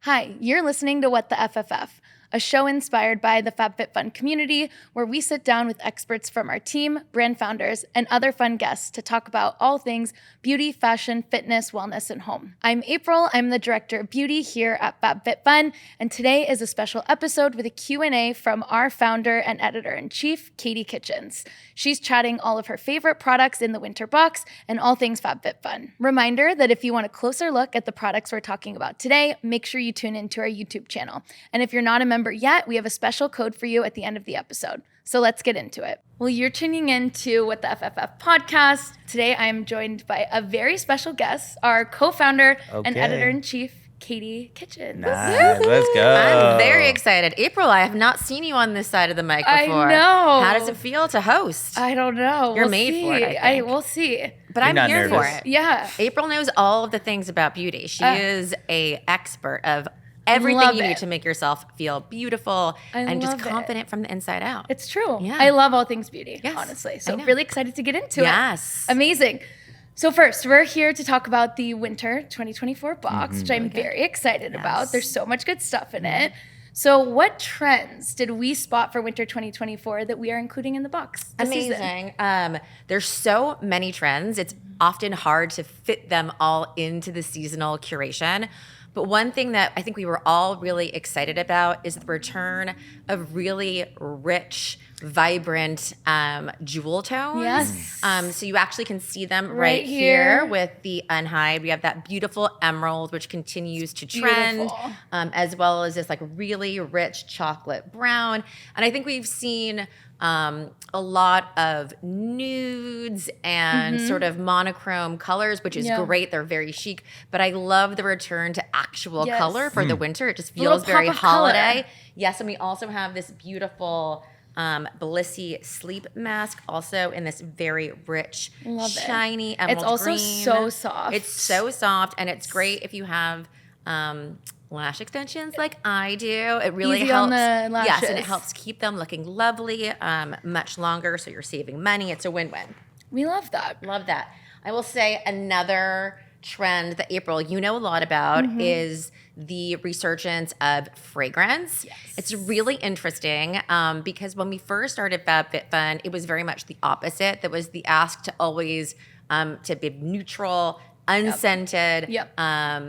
Hi, you're listening to What the FFF, a show inspired by the FabFitFun Community, where we sit down with experts from our team, brand founders, and other fun guests to talk about all things beauty, fashion, fitness, wellness, and home. I'm April. I'm the Director of Beauty here at FabFitFun, and today is a special episode with a Q&A from our founder and editor-in-chief, Katie Kitchens. She's chatting all of her favorite products in the Winter Box and all things FabFitFun. Reminder that if you want a closer look at the products we're talking about today, make sure you tune into our YouTube channel. And if you're not a member yet, we have a special code for you at the end of the episode. So let's get into it. Well, you're tuning in to What the FFF podcast. Today, I am joined by a very special guest, our co-founder and editor-in-chief, Katie Kitchens. Nice. Let's go. I'm very excited. April, I have not seen you on this side of the mic before. I know. How does it feel to host? I don't know. You're made for it, I think. We'll see. But I'm not here nervous. for it. Yeah. April knows all of the things about beauty. She is a expert of everything Love you it. need to make yourself feel beautiful and just love it. confident from the inside out. It's true. Yeah. I love all things beauty, Yes, honestly. I So know. really excited to get into it. Yes. Amazing. So first, we're here to talk about the Winter 2024 box, which I'm very excited about. There's so much good stuff in it. So what trends did we spot for Winter 2024 that we are including in the box this season? Amazing. There's so many trends. It's often hard to fit them all into the seasonal curation. But one thing that I think we were all really excited about is the return of really rich, vibrant jewel tones. Yes. So you actually can see them Right right here. here with the unhide. We have that beautiful emerald, which continues to trend, Beautiful. as well as this like really rich chocolate brown. And I think we've seen a lot of nudes and sort of monochrome colors, which is great. They're very chic, but I love the return to actual Yes. color for the winter. It just A little feels very pop of color. holiday. Yes, and we also have this beautiful Blissy sleep mask, also in this very rich, Love it. shiny emerald It's also green. so soft. It's so soft, and it's great if you have lash extensions like I do. It really Easy helps. on the Yes, and it lashes. helps keep them looking lovely much longer, so you're saving money. It's a win-win. We love that. Love that. I will say another trend that April, you know a lot about is the resurgence of fragrance. Yes. It's really interesting because when we first started FabFitFun, it was very much the opposite. That was the ask to always to be neutral, unscented. Yep.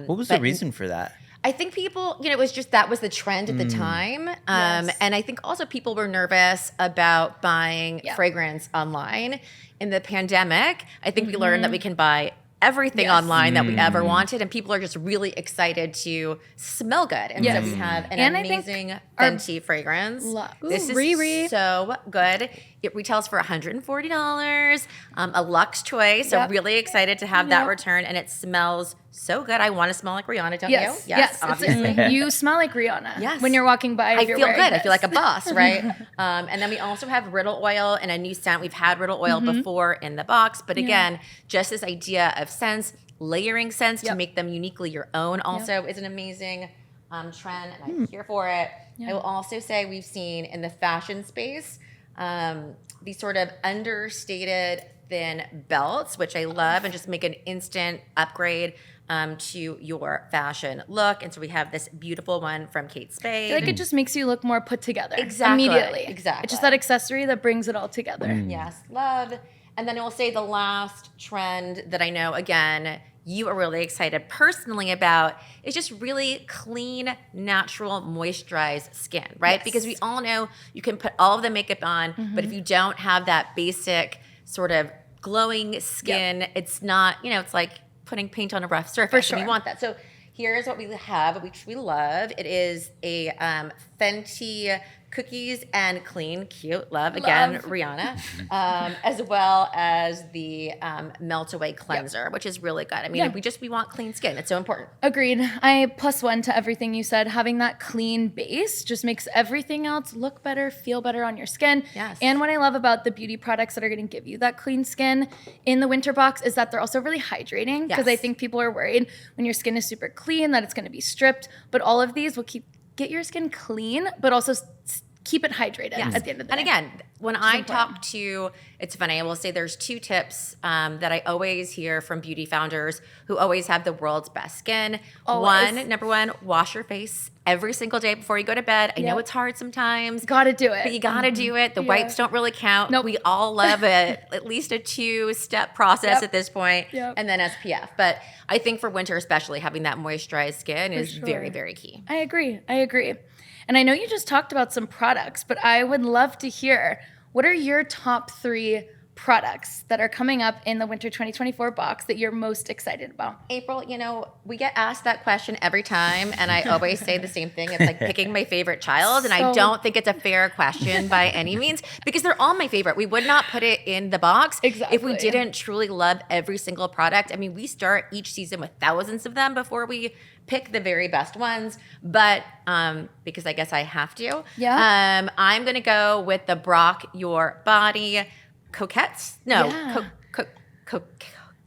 What was the reason for that? I think people, it was just that was the trend at the time. Yes. And I think also people were nervous about buying Yeah. fragrance online. In the pandemic, I think we learned that we can buy everything Yes. online that we ever wanted, and people are just really excited to smell good. And Yes. so we have an And I think amazing our- Fenty fragrance. This Ooh, is Riri. so good. It retails for $140, a Lux Choice. So Yep. really excited to have that Yep. return, and it smells so good. I want to smell like Rihanna, don't Yes. you? Yes. obviously. You smell like Rihanna. Yes. When you're walking by. I if you're feel wearing good. I this. feel like a boss, right? And then we also have Riddle Oil and a new scent. We've had Riddle Oil before in the box, but again, just this idea of scents, layering scents to make them uniquely your own also is an amazing trend, and I'm here for it. I will also say we've seen in the fashion space these sort of understated thin belts, which I love, and just make an instant upgrade to your fashion look. And so we have this beautiful one from Kate Spade. I feel like it just makes you look more put together. Exactly. Immediately. Exactly. It's just that accessory that brings it all together. Yes, love. And then I will say the last trend that I know, again, you are really excited personally about is just really clean, natural, moisturized skin, right? Yes. Because we all know you can put all of the makeup on, but if you don't have that basic sort of glowing skin, it's not, it's like putting paint on a rough surface. For sure. And we want that. So here's what we have, which we love. It is a Fenty cookies and clean, cute, love. Again, Rihanna, as well as the melt away cleanser, which is really good. I mean, we want clean skin. It's so important. Agreed. I +1 to everything you said. Having that clean base just makes everything else look better, feel better on your skin. Yes. And what I love about the beauty products that are going to give you that clean skin in the winter box is that they're also really hydrating, because I Yes. think people are worried when your skin is super clean that it's going to be stripped. But all of these will get your skin clean, but also keep it hydrated at the end of the day. And again, when I talk to, it's funny, I will say there's 2 tips that I always hear from beauty founders who always have the world's best skin. Number one, wash your face every single day before you go to bed. I know it's hard sometimes. Gotta do it. But you gotta do it. The wipes don't really count. Nope. We all love it. At least a 2-step process at this point. And then SPF. But I think for winter especially, having that moisturized skin is very, very key. I agree. And I know you just talked about some products, but I would love to hear, what are your top 3 products that are coming up in the Winter 2024 box that you're most excited about? April, we get asked that question every time, and I always say the same thing. It's like picking my favorite child, and I don't think it's a fair question by any means, because they're all my favorite. We would not put it in the box if we didn't truly love every single product. I mean, we start each season with thousands of them before we pick the very best ones, but because I guess I have to, I'm going to go with the Brock Your Body Coquettes. No,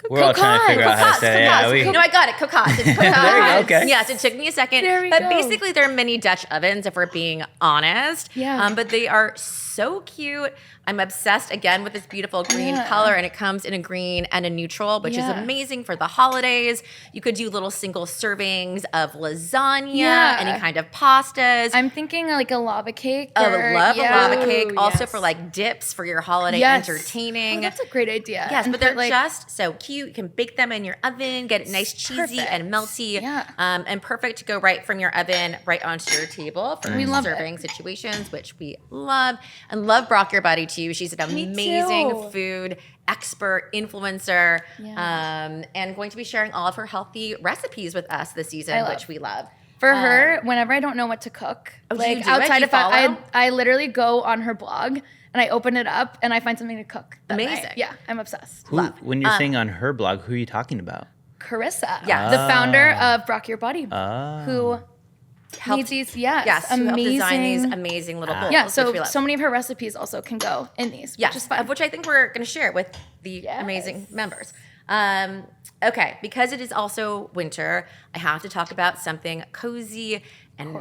We're all trying to figure out how to say it. No, I got it. Cocottes. It's cocottes. There you go. Okay. Yes, it took me a second. But basically, they're mini Dutch ovens, if we're being honest. But they are so cute. I'm obsessed again with this beautiful green color, and it comes in a green and a neutral, which is amazing for the holidays. You could do little single servings of lasagna, any kind of pastas. I'm thinking like a lava cake. I love a lava cake. Also for like dips for your holiday entertaining. Oh, that's a great idea. Yes, but they're just so cute. You can bake them in your oven, get it nice, cheesy, and melty, and perfect to go right from your oven right onto your table for serving situations, which we love. And love Brock Your Body too. She's an amazing food expert, influencer, and going to be sharing all of her healthy recipes with us this season, which we love. For her, whenever I don't know what to cook, like outside of I literally go on her blog and I open it up and I find something to cook. Amazing. I'm obsessed. When you're saying on her blog, who are you talking about? Carissa, the founder of Brock Your Body, who helped these, help design these amazing little bowls. Yeah, so many of her recipes also can go in these, which is fun. Which I think we're going to share with the amazing members. Okay, because it is also winter, I have to talk about something cozy and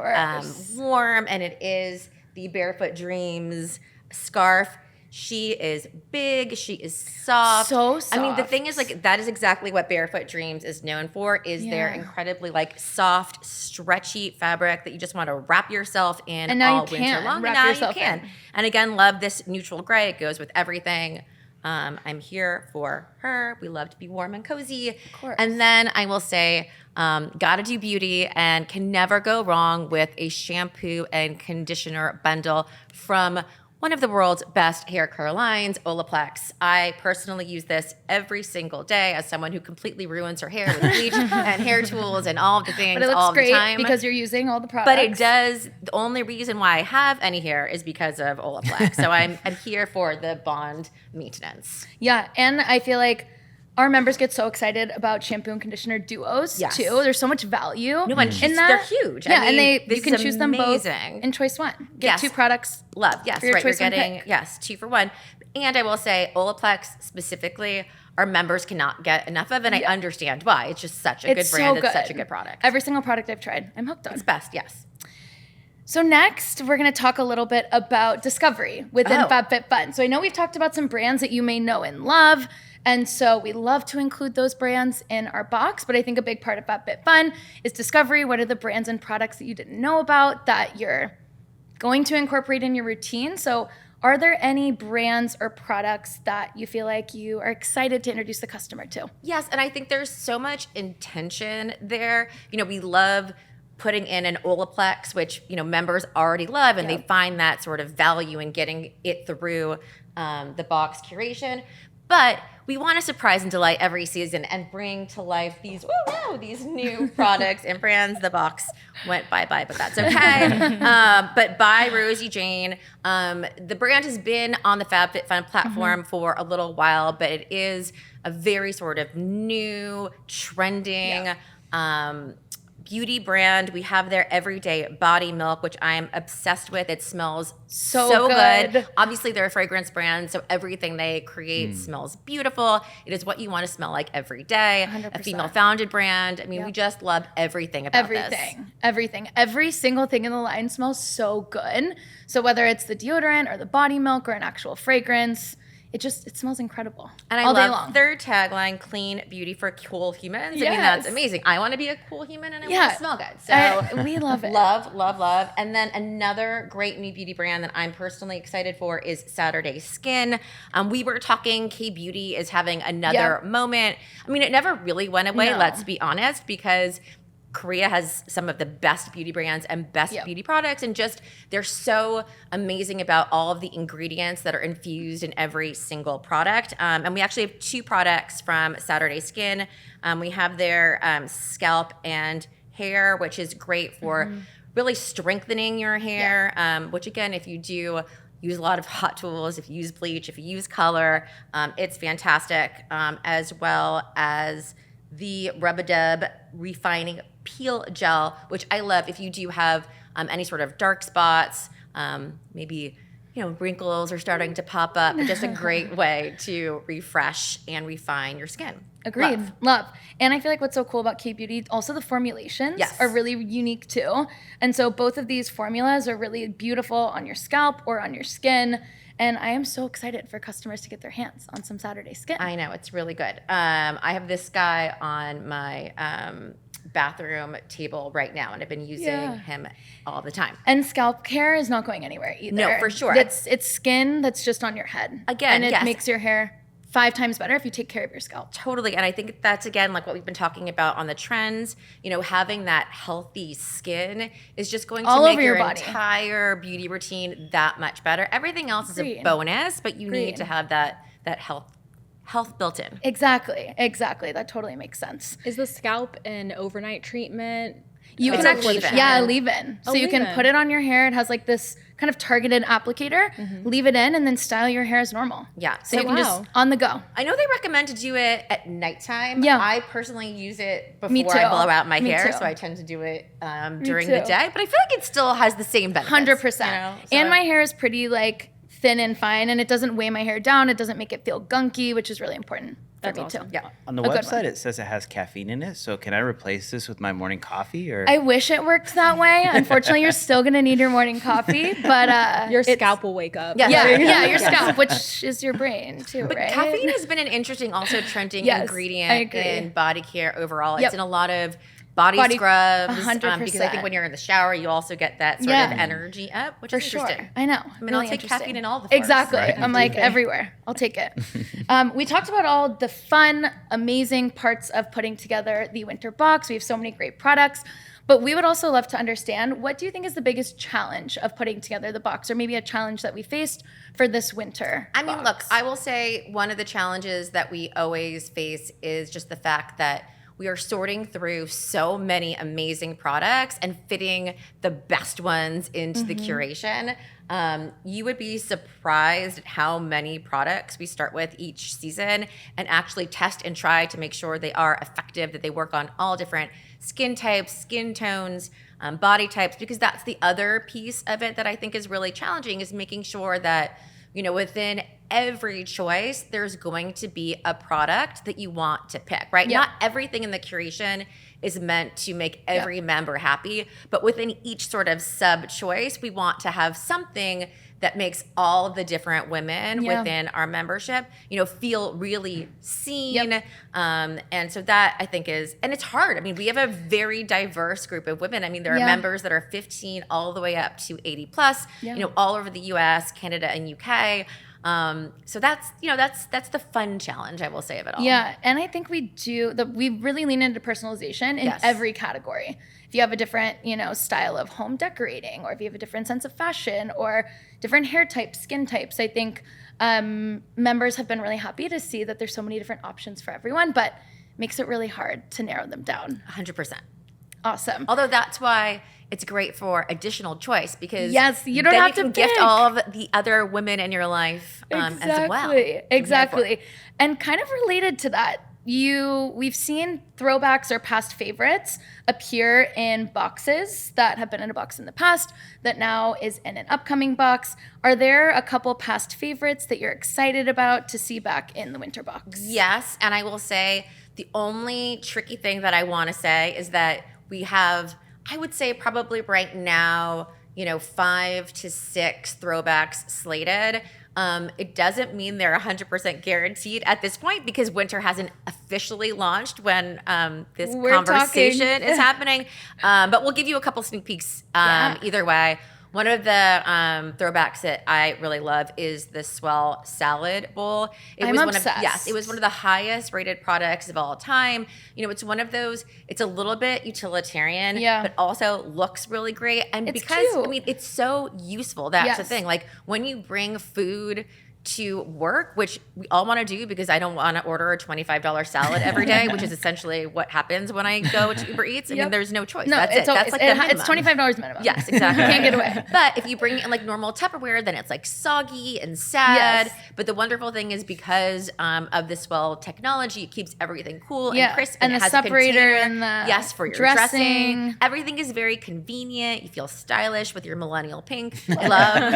warm, and it is the Barefoot Dreams scarf. She is big. She is soft. So soft. I mean, the thing is, like, that is exactly what Barefoot Dreams is known for, is their incredibly, like, soft, stretchy fabric that you just want to wrap yourself in all winter long. And now you can. And again, love this neutral gray. It goes with everything. I'm here for her. We love to be warm and cozy. Of course. And then I will say, gotta do beauty and can never go wrong with a shampoo and conditioner bundle from one of the world's best hair care lines, Olaplex. I personally use this every single day as someone who completely ruins her hair with bleach and hair tools and all of the things but it looks all great the time. Because you're using all the products. But it does. The only reason why I have any hair is because of Olaplex. So I'm here for the bond maintenance. Yeah, and I feel like our members get so excited about shampoo and conditioner duos too. There's so much value in that. They're huge. Yeah, I mean, and you can choose them both in choice one. Get 2 products. Love. Yes, you're getting 2 for 1. And I will say, Olaplex specifically, our members cannot get enough of, and I understand why. It's just such a good brand. It's such a good product. Every single product I've tried, I'm hooked on. It's best. Yes. So next, we're going to talk a little bit about discovery within FabFitFun. So I know we've talked about some brands that you may know and love, and so we love to include those brands in our box, but I think a big part of FabFitFun is discovery. What are the brands and products that you didn't know about that you're going to incorporate in your routine? So are there any brands or products that you feel like you are excited to introduce the customer to? Yes, and I think there's so much intention there. We love putting in an Olaplex, which members already love, and they find that sort of value in getting it through the box curation. But we want to surprise and delight every season and bring to life these new products and brands. The box went bye-bye, but that's okay. But by Rosie Jane, the brand has been on the FabFitFun platform for a little while, but it is a very sort of new, trending, beauty brand. We have their everyday body milk, which I am obsessed with. It smells so good. Obviously, they're a fragrance brand, so everything they create smells beautiful. It is what you want to smell like every day. 100%. A female-founded brand. I mean, we just love everything about this. Everything. Every single thing in the line smells so good. So whether it's the deodorant or the body milk or an actual fragrance, it smells incredible. And I love their tagline, clean beauty for cool humans. Yes. I mean, that's amazing. I want to be a cool human and I want to smell good. So we love it. Love. And then another great new beauty brand that I'm personally excited for is Saturday Skin. We were talking K-Beauty is having another moment. I mean, it never really went away, let's be honest, because Korea has some of the best beauty brands and best beauty products, and just they're so amazing about all of the ingredients that are infused in every single product. And we actually have 2 products from Saturday Skin. We have their scalp and hair, which is great for really strengthening your hair, which again, if you do use a lot of hot tools, if you use bleach, if you use color, it's fantastic, as well as the Rub-A-Dub Refining Peel Gel, which I love if you do have any sort of dark spots, maybe wrinkles are starting to pop up. But just a great way to refresh and refine your skin. Agreed. Love. And I feel like what's so cool about K-Beauty, also the formulations are really unique too. And so both of these formulas are really beautiful on your scalp or on your skin. And I am so excited for customers to get their hands on some Saturday Skin. I know, it's really good. I have this guy on my bathroom table right now, and I've been using him all the time. And scalp care is not going anywhere either. No, for sure. It's skin that's just on your head. Again, and it makes your hair 5 times better if you take care of your scalp. Totally. And I think that's, again, like what we've been talking about on the trends. Having that healthy skin is just going to make your entire beauty routine that much better. Everything else is a bonus, but you need to have that health built in. Exactly. That totally makes sense. Is the scalp an overnight treatment? You can actually, leave-in. So you can put it on your hair. It has like this kind of targeted applicator, leave it in, and then style your hair as normal. Yeah. So you can just on the go. I know they recommend to do it at nighttime. Yeah. I personally use it before I blow out my hair, so I tend to do it during the day. But I feel like it still has the same benefits. 100%. And my hair is pretty like thin and fine, and it doesn't weigh my hair down. It doesn't make it feel gunky, which is really important. That's awesome. Too. Yeah. On the website, it says it has caffeine in it. So can I replace this with my morning coffee? Or I wish it worked that way. Unfortunately, you're still going to need your morning coffee, but your scalp will wake up. Yeah, your scalp, which is your brain too, but right? Caffeine has been an interesting, also trending ingredient in body care overall. It's in a lot of body scrubs, 100%. Because I think when you're in the shower, you also get that sort of energy up, which is interesting. I know. I mean, I'll take caffeine in all the forms. Exactly. Right? I'm like everywhere. I'll take it. We talked about all the fun, amazing parts of putting together the winter box. We have so many great products. But we would also love to understand, what do you think is the biggest challenge of putting together the box, or maybe a challenge that we faced for this winter box? Look, I will say one of the challenges that we always face is just the fact that we are sorting through so many amazing products and fitting the best ones into the curation. You would be surprised at how many products we start with each season and actually test and try to make sure they are effective, that they work on all different skin types, skin tones, body types, because that's the other piece of it that I think is really challenging, is making sure that within every choice, there's going to be a product that you want to pick, right? Yeah. Not everything in the curation is meant to make every member happy, but within each sort of sub-choice, we want to have something that makes all of the different women within our membership, feel really seen. And so that, I think, is, and it's hard. I mean, we have a very diverse group of women. I mean, there are members that are 15 all the way up to 80 plus, all over the US, Canada, and UK. So that's the fun challenge, I will say, of it all. Yeah, and I think we really lean into personalization in every category. If you have a different, style of home decorating, or if you have a different sense of fashion, or different hair types, skin types, I think members have been really happy to see that there's so many different options for everyone, but makes it really hard to narrow them down. 100%. Awesome. Although that's why it's great for additional choice, because you don't have to pick. Gift all of the other women in your life as well. Exactly. And kind of related to that, we've seen throwbacks or past favorites appear in boxes that have been in a box in the past that now is in an upcoming box. Are there a couple past favorites that you're excited about to see back in the winter box? Yes, and I will say the only tricky thing that I want to say is that we have, I would say probably right now, 5 to 6 throwbacks slated. It doesn't mean they're 100% guaranteed at this point because winter hasn't officially launched when this conversation is happening. But we'll give you a couple sneak peeks either way. One of the throwbacks that I really love is the Swell salad bowl. I'm obsessed. It was one of the highest rated products of all time. It's one of those, it's a little bit utilitarian, but also looks really great. And it's because, cute. It's so useful. That's the thing. Like when you bring food to work, which we all want to do because I don't want to order a $25 salad every day, which is essentially what happens when I go to Uber Eats. I mean, there's no choice. No, That's it. That's like the minimum. It's $25 minimum. Yes, exactly. Can't get away. But if you bring it in like normal Tupperware, then it's like soggy and sad. Yes. But the wonderful thing is because of the Swell technology, it keeps everything cool and crisp. And it the has separator a and the for your dressing. Everything is very convenient. You feel stylish with your millennial pink. I love.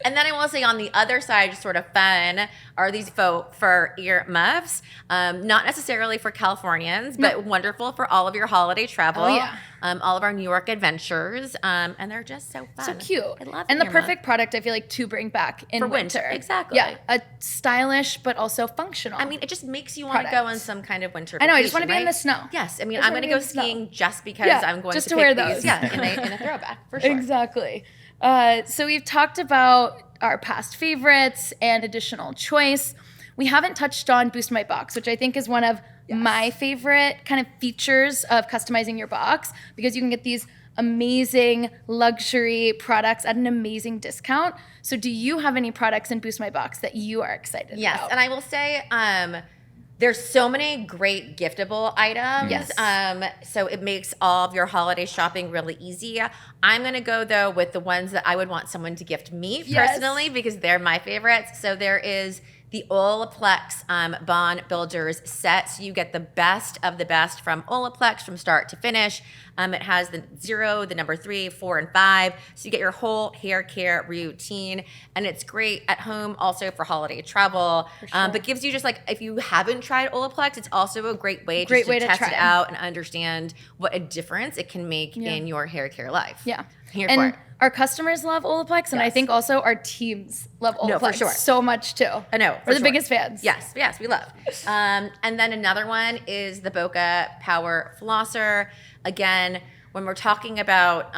And then I will say on the other side, just sort of fun, are these faux fur ear muffs. Not necessarily for Californians, but wonderful for all of your holiday travel. Oh, yeah. All of our New York adventures. And they're just so fun. So cute. I love and the ear perfect product, I feel like, to bring back in for winter. Exactly. Yeah, a stylish but also functional. I mean, it just makes you want to go on some kind of winter I know, vacation, I just want to be in the snow. Yes, I mean, I'm going to go skiing just because I'm going just to wear pick those. these. Yeah, in a throwback, for sure. Exactly. So we've talked about our past favorites and additional choice. We haven't touched on Boost My Box, which I think is one of my favorite kind of features of customizing your box because you can get these amazing luxury products at an amazing discount. So do you have any products in Boost My Box that you are excited about? Yes, and I will say there's so many great giftable items. Yes. So it makes all of your holiday shopping really easy. I'm going to go, though, with the ones that I would want someone to gift me personally because they're my favorites. So there is the Olaplex Bond Builders set. So you get the best of the best from Olaplex from start to finish. It has the 0, the number 3, 4, and 5. So you get your whole hair care routine. And it's great at home also for holiday travel. But gives you just like, if you haven't tried Olaplex, it's also a great way to test it out and understand what a difference it can make in your hair care life. Yeah. Here and for it. Our customers love Olaplex, and I think also our teams love Olaplex for sure. so much too. I know. We're the biggest fans. Yes, we love. And then another one is the Boca Power Flosser. Again, when we're talking about,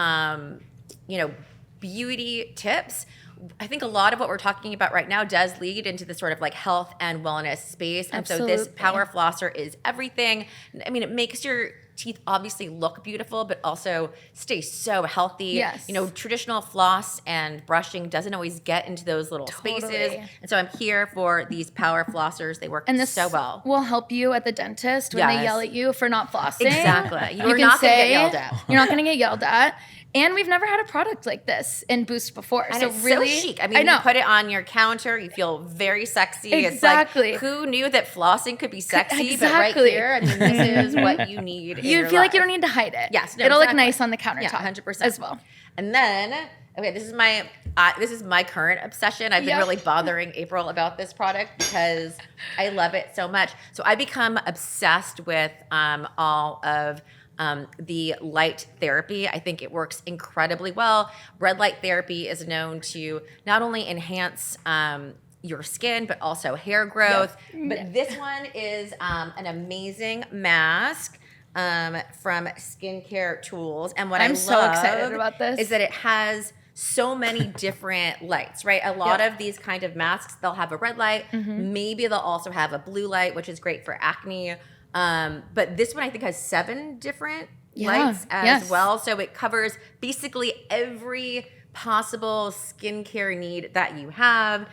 beauty tips, I think a lot of what we're talking about right now does lead into the sort of like health and wellness space. And so this Power Flosser is everything. I mean, it makes your teeth obviously look beautiful, but also stay so healthy. Yes. Traditional floss and brushing doesn't always get into those little spaces. And so I'm here for these Power Flossers. They work so well. Will help you at the dentist when they yell at you for not flossing. Exactly. You're not going to get yelled at. You're not going to get yelled at. And we've never had a product like this in Boost before. And so it's really so chic. I mean, you put it on your counter, you feel very sexy. Exactly. It's like, who knew that flossing could be sexy? Exactly. But right here, I mean, this is what you need in your feel like life. you don't need to hide it. Yes. No, It'll look exactly. nice on the countertop 100%. as well. And then, this is my current obsession. I've been really bothering April about this product because I love it so much. So I become obsessed with all of the light therapy. I think it works incredibly well. Red light therapy is known to not only enhance your skin, but also hair growth. But this one is an amazing mask from Skincare Tools. And what I'm so excited about this is that it has so many different lights, right? A lot of these kind of masks, they'll have a red light. Maybe they'll also have a blue light, which is great for acne. But this one I think has 7 different lights as well. So it covers basically every possible skincare need that you have.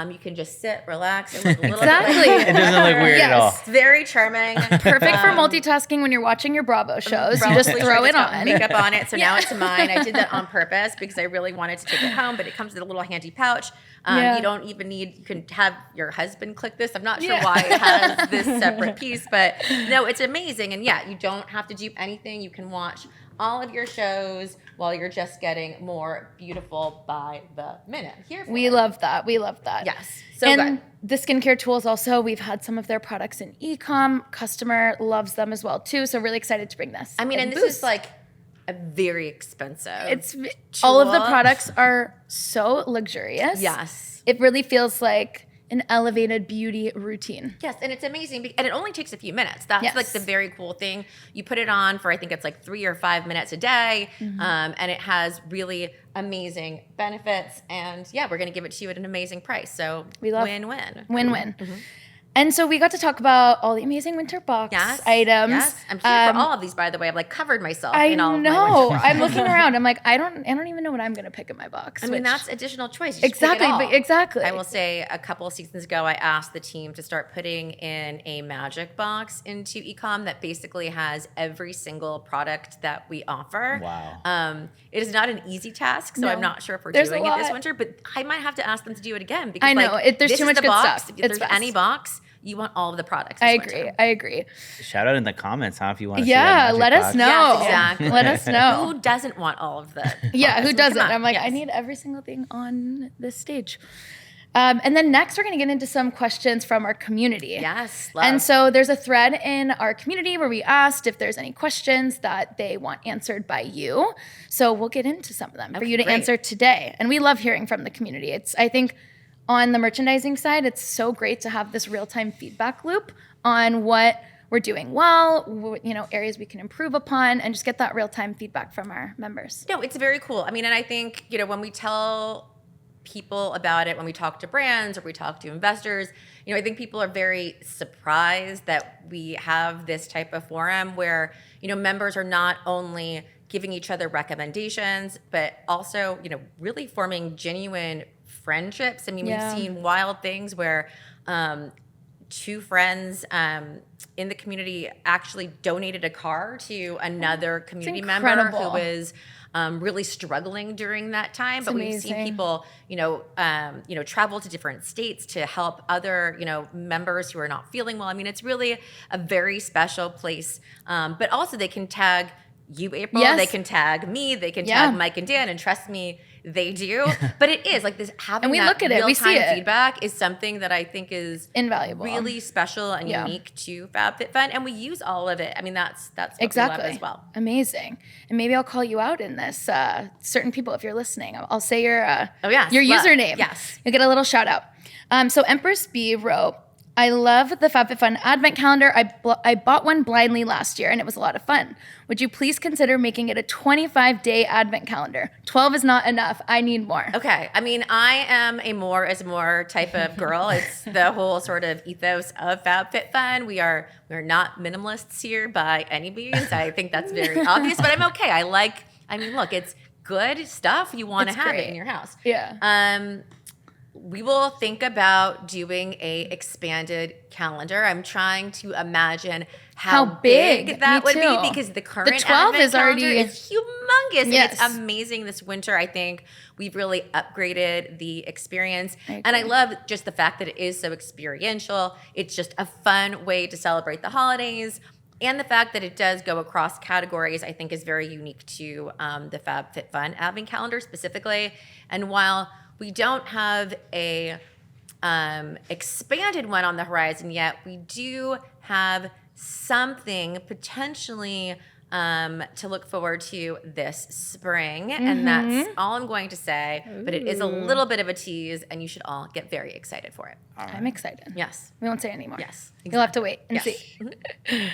You can just sit, relax, and look a little Exactly. bit It doesn't look weird at all. It's very charming. Perfect for multitasking when you're watching your Bravo shows. You just throw it on. Makeup on it. So now it's mine. I did that on purpose because I really wanted to take it home, but it comes with a little handy pouch. You don't even need, you can have your husband click this. I'm not sure why it has this separate piece, but no, it's amazing. And yeah, you don't have to do anything. You can watch all of your shows while you're just getting more beautiful by the minute. We love that. We love that. Yes. So and good. the skincare tools also, we've had some of their products in e-com. Customer loves them as well too. So really excited to bring this. I mean, and this is like a very expensive all of the tool. products are so luxurious. Yes. It really feels like an elevated beauty routine. Yes, and it's amazing. And it only takes a few minutes. That's like the very cool thing. You put it on for, I think it's like 3 or 5 minutes a day. And it has really amazing benefits. And yeah, we're going to give it to you at an amazing price. So We love win-win. Win-win. And so we got to talk about all the amazing winter box items. Yes, I'm here for all of these, by the way. I've like covered myself I in all of my know. winter I'm looking around. I'm like, I don't even know what I'm gonna pick in my box. I mean, which- that's additional choice. You just pick it exactly, all. but exactly. I will say a couple of seasons ago, I asked the team to start putting in a magic box into ecom that basically has every single product that we offer. Wow. It is not an easy task, so No. I'm not sure if we're There's doing a it this lot. winter, but I might have to ask them to do it again because I know. like, There's this too is much the good box. stuff. If It's there's best. any box, you want all of the products. I this agree. winter. I agree. Shout out in the comments, if you want to Yeah, see that let magic us box. know. Yes, exactly. Let us know. Who doesn't want all of the Yeah, products? who doesn't? Come on. I'm like, Yes. I need every single thing on this stage. And then next, we're going to get into some questions from our community. Yes, love. And so there's a thread in our community where we asked if there's any questions that they want answered by you. So we'll get into some of them for you to great. answer today. And we love hearing from the community. I think on the merchandising side, it's so great to have this real-time feedback loop on what we're doing well, areas we can improve upon, and just get that real-time feedback from our members. No, it's very cool. I mean, and I think, when we tell people about it, when we talk to brands or we talk to investors, I think people are very surprised that we have this type of forum where, members are not only giving each other recommendations, but also, really forming genuine friendships. I mean, Yeah. we've seen wild things where 2 friends in the community actually donated a car to another community member incredible. who was really struggling during that time. But we've seen amazing. people, travel to different states to help other, members who are not feeling well. I mean, it's really a very special place. But also they can tag you, April. Yes. They can tag me. They can Yeah. tag Mike and Dan. And trust me, they do. But it is like this having And we that look at it, we see real-time it. feedback is something that I think is Invaluable. really special and Yeah. unique to FabFitFun, and we use all of it. I mean, that's what Exactly. we love as well. Amazing. And maybe I'll call you out in this. Certain people, if you're listening, I'll say your yes, your love. username. Yes. You'll get a little shout out. So Empress B wrote, I love the FabFitFun advent calendar. I bought one blindly last year and it was a lot of fun. Would you please consider making it a 25-day advent calendar? 12 is not enough. I need more. Okay. I mean, I am a more is more type of girl. It's the whole sort of ethos of FabFitFun. We're not minimalists here by any means. I think that's very obvious, but I'm okay. Look, it's good stuff. You want to It's have great. it in your house. Yeah. We will think about doing a expanded calendar. I'm trying to imagine how big. big that Me would too. be because the current 12 advent is already- calendar is humongous. Yes. And it's amazing this winter. I think we've really upgraded the experience. I And I agree. love just the fact that it is so experiential. It's just a fun way to celebrate the holidays. And the fact that it does go across categories, I think, is very unique to the FabFitFun advent calendar specifically. And while we don't have a expanded one on the horizon yet, we do have something potentially to look forward to this spring. And that's all I'm going to say. But it is a little bit of a tease, and you should all get very excited for it. I'm excited. Yes. We won't say anymore. Yes. You'll have to wait and Yes. see.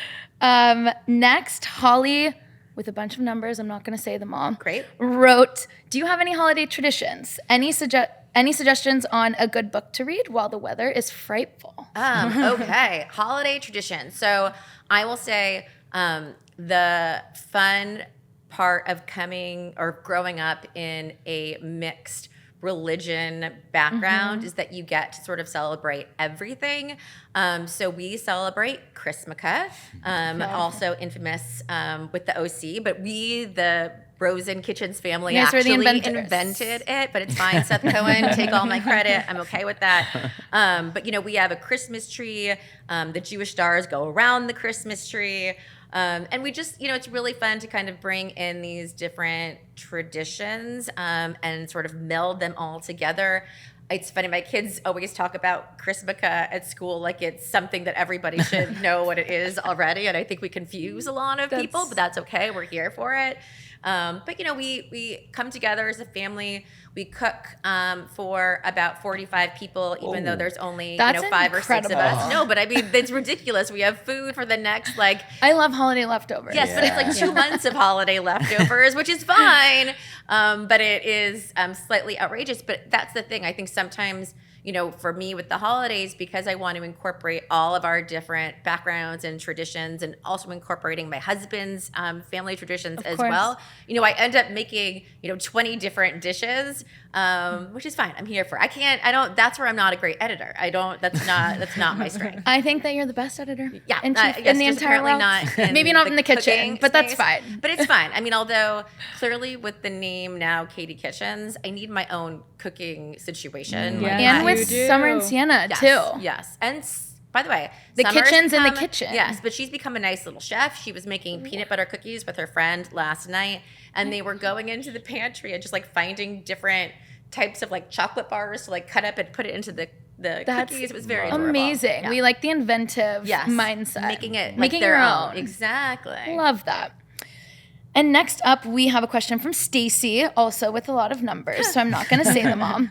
Next, Holly, with a bunch of numbers, I'm not going to say them all. Great. Wrote, do you have any holiday traditions? Any suggestions on a good book to read while the weather is frightful? Okay. Holiday tradition. So I will say the fun part of coming or growing up in a mixed religion background is that you get to sort of celebrate everything. So we celebrate Christmaka, also infamous with the OC, but we, the Rosen Kitchens family, actually invented it, but it's fine. Seth Cohen, take all my credit. I'm okay with that. But, you know, we have a Christmas tree. The Jewish stars go around the Christmas tree. And we just, you know, it's really fun to kind of bring in these different traditions and sort of meld them all together. It's funny, my kids always talk about Christmaka at school like it's something that everybody should know what it is already. And I think we confuse a lot of people, but that's okay. We're here for it. But, you know, we come together as a family. We cook for about 45 people, even though there's only 5 or 6 of us. No, but I mean, it's ridiculous. We have food for the next, like... I love holiday leftovers. Yes, but it's like 2 months of holiday leftovers, which is fine. But it is slightly outrageous. But that's the thing. I think sometimes... You know, for me with the holidays, because I want to incorporate all of our different backgrounds and traditions and also incorporating my husband's family traditions as well. You know, I end up making, 20 different dishes, which is fine. I'm here for it. That's where I'm not a great editor. That's not my strength. I think that you're the best editor. Yeah. In the entire world. Maybe not in the kitchen, but that's fine. But it's fine. I mean, although clearly with the name now Katie Kitchens, I need my own cooking situation. And with Summer and Sienna too. Yes. And by the way, the kitchen's in the kitchen. Yes, but she's become a nice little chef. She was making peanut butter cookies with her friend last night, and they were going into the pantry and just like finding different types of like chocolate bars to like cut up and put it into the cookies. It was very amazing. Yeah. We like the inventive mindset. Making your own. Exactly. Love that. And next up, we have a question from Stacy, also with a lot of numbers, so I'm not going to say them all.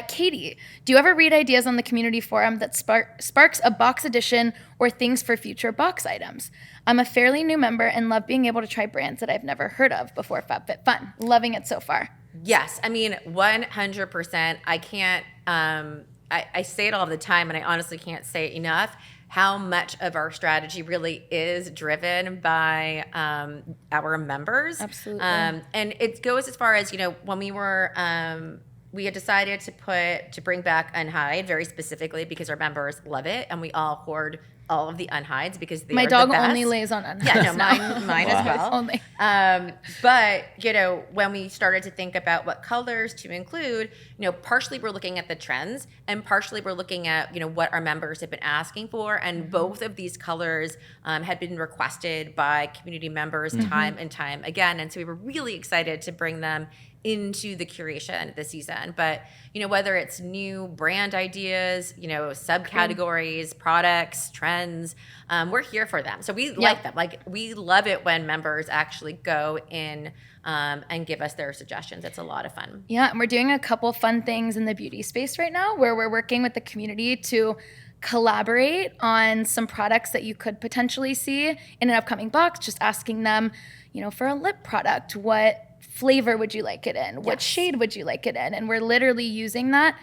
Katie, do you ever read ideas on the community forum that sparks a box edition or things for future box items? I'm a fairly new member and love being able to try brands that I've never heard of before FabFitFun. Loving it so far. Yes, I mean, 100%. I can't, I say it all the time, and I honestly can't say it enough, how much of our strategy really is driven by our members. Absolutely. And it goes as far as, when we had decided to bring back Unhide very specifically because our members love it, and we all hoard all of the Unhides because they my are dog the best. only lays on Unhides. Yeah, no, mine as well. Only. But when we started to think about what colors to include, partially we're looking at the trends, and partially we're looking at what our members have been asking for, and both of these colors had been requested by community members time and time again, and so we were really excited to bring them into the curation this season. But whether it's new brand ideas, subcategories, products, trends, we're here for them. So we like them. Like, we love it when members actually go in and give us their suggestions. It's a lot of fun. Yeah, and we're doing a couple fun things in the beauty space right now where we're working with the community to collaborate on some products that you could potentially see in an upcoming box, just asking them, for a lip product, what flavor would you like it in? What shade would you like it in? And we're literally using that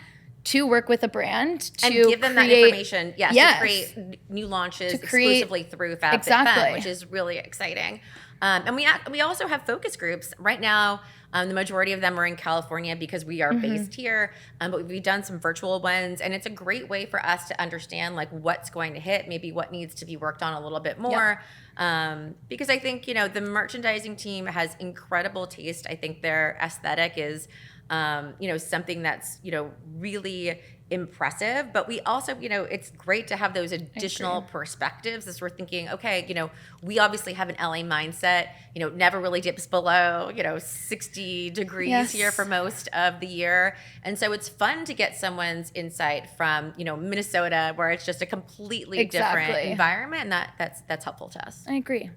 to work with a brand to and give them that information. To create new launches exclusively through FabFitFun, which is really exciting. And we also have focus groups right now. The majority of them are in California because we are based here, but we've done some virtual ones, and it's a great way for us to understand like what's going to hit, maybe what needs to be worked on a little bit more. Because I think the merchandising team has incredible taste. I think their aesthetic is something that's really impressive, but we also it's great to have those additional perspectives as we're thinking, okay, we obviously have an LA mindset, never really dips below 60 degrees here for most of the year, and so it's fun to get someone's insight from Minnesota, where it's just a completely different environment, and that's helpful to us. I agree.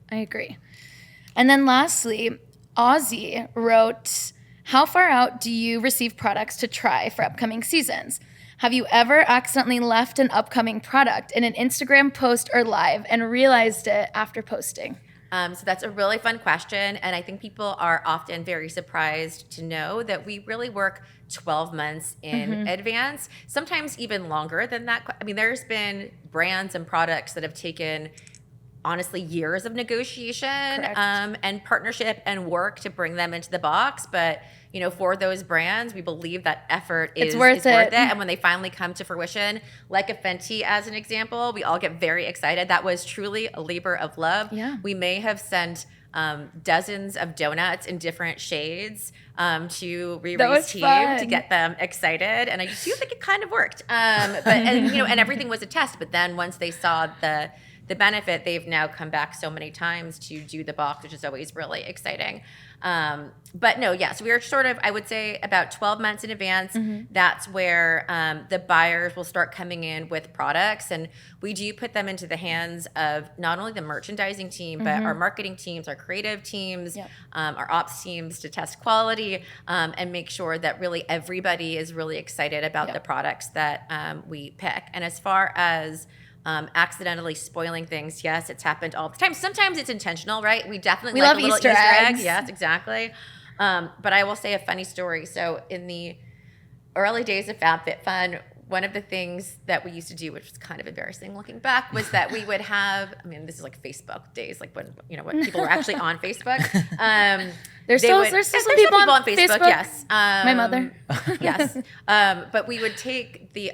And then lastly, Ozzy wrote, how far out do you receive products to try for upcoming seasons? Have you ever accidentally left an upcoming product in an Instagram post or live and realized it after posting? So that's a really fun question, and I think people are often very surprised to know that we really work 12 months in advance, sometimes even longer than that. I mean, there's been brands and products that have taken honestly years of negotiation Correct. and partnership and work to bring them into the box. But, you know, for those brands, we believe that effort is worth it. And when they finally come to fruition, like a Fenty as an example, we all get very excited. That was truly a labor of love. Yeah. We may have sent dozens of donuts in different shades to Riri's team fun. to get them excited, and I do think it kind of worked. And you know, and everything was a test. But then once they saw the benefit, they've now come back so many times to do the box, which is always really exciting. But no, yes, we are sort of, I would say, about 12 months in advance. That's where the buyers will start coming in with products, and we do put them into the hands of not only the merchandising team, but our marketing teams, our creative teams, our ops teams to test quality and make sure that really everybody is really excited about the products that we pick. And as far as accidentally spoiling things, yes, it's happened all the time. Sometimes it's intentional, right? We definitely like love a little Easter egg. eggs. Yes, exactly. But I will say a funny story. So in the early days of FabFitFun, one of the things that we used to do, which was kind of embarrassing looking back, was that we would have, I mean, this is like Facebook days, like when, you know, when people were actually on Facebook. There's still some people on Facebook. Yes. My mother. Yes. But we would take the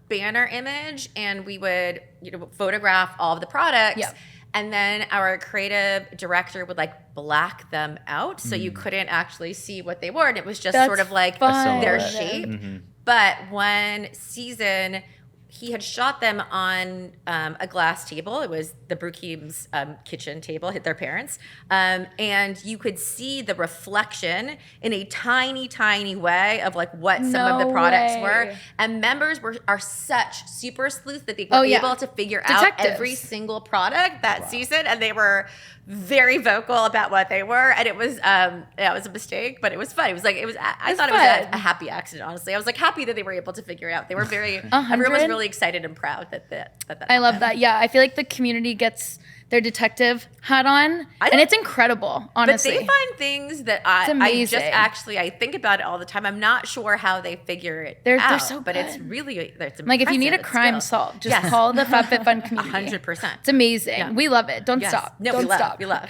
banner image and we would, you know, photograph all of the products. Yep. And then our creative director would like black them out so you couldn't actually see what they were. And it was just That's sort of like fun. their silhouette. shape. But one season, he had shot them on a glass table. It was the Brookheim's kitchen table, hit their parents. And you could see the reflection in a tiny, tiny way of like what some of the products were. And members are such super sleuths that they were able to figure out every single product that season. And they were very vocal about what they were. And it was a mistake, but it was fun. It was like, I thought it was a happy accident, honestly. I was like happy that they were able to figure it out. They were very, everyone was really excited and proud that I love that. Yeah, I feel like the community gets their detective hat on, and it's incredible, honestly. But they find things that I think about it all the time. I'm not sure how they figure it out. They're so but good. It's really, it's Like if you need a impressive. crime It's solved, just call the FabFitFun community. 100%. It's amazing. Yeah. We love it. Don't Yes. stop. No, Don't stop. we love.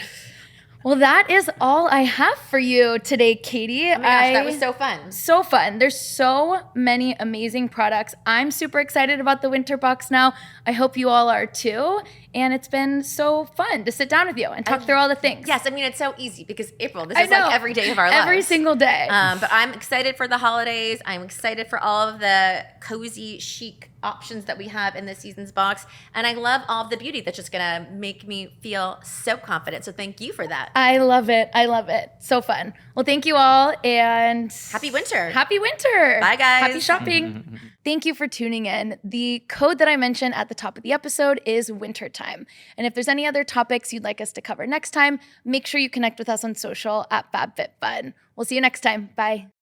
Well, that is all I have for you today, Katie. Oh my gosh, that was so fun. So fun. There's so many amazing products. I'm super excited about the winter box now. I hope you all are too. And it's been so fun to sit down with you and talk through all the things. Yes, I mean, it's so easy because April, this is like every day of our lives. Every single day. But I'm excited for the holidays. I'm excited for all of the cozy, chic options that we have in this season's box. And I love all of the beauty that's just gonna make me feel so confident. So thank you for that. I love it. I love it. So fun. Well, thank you all and Happy winter. Happy winter. Bye, guys. Happy shopping. Thank you for tuning in. The code that I mentioned at the top of the episode is wintertime. And if there's any other topics you'd like us to cover next time, make sure you connect with us on social at FabFitFun. We'll see you next time. Bye.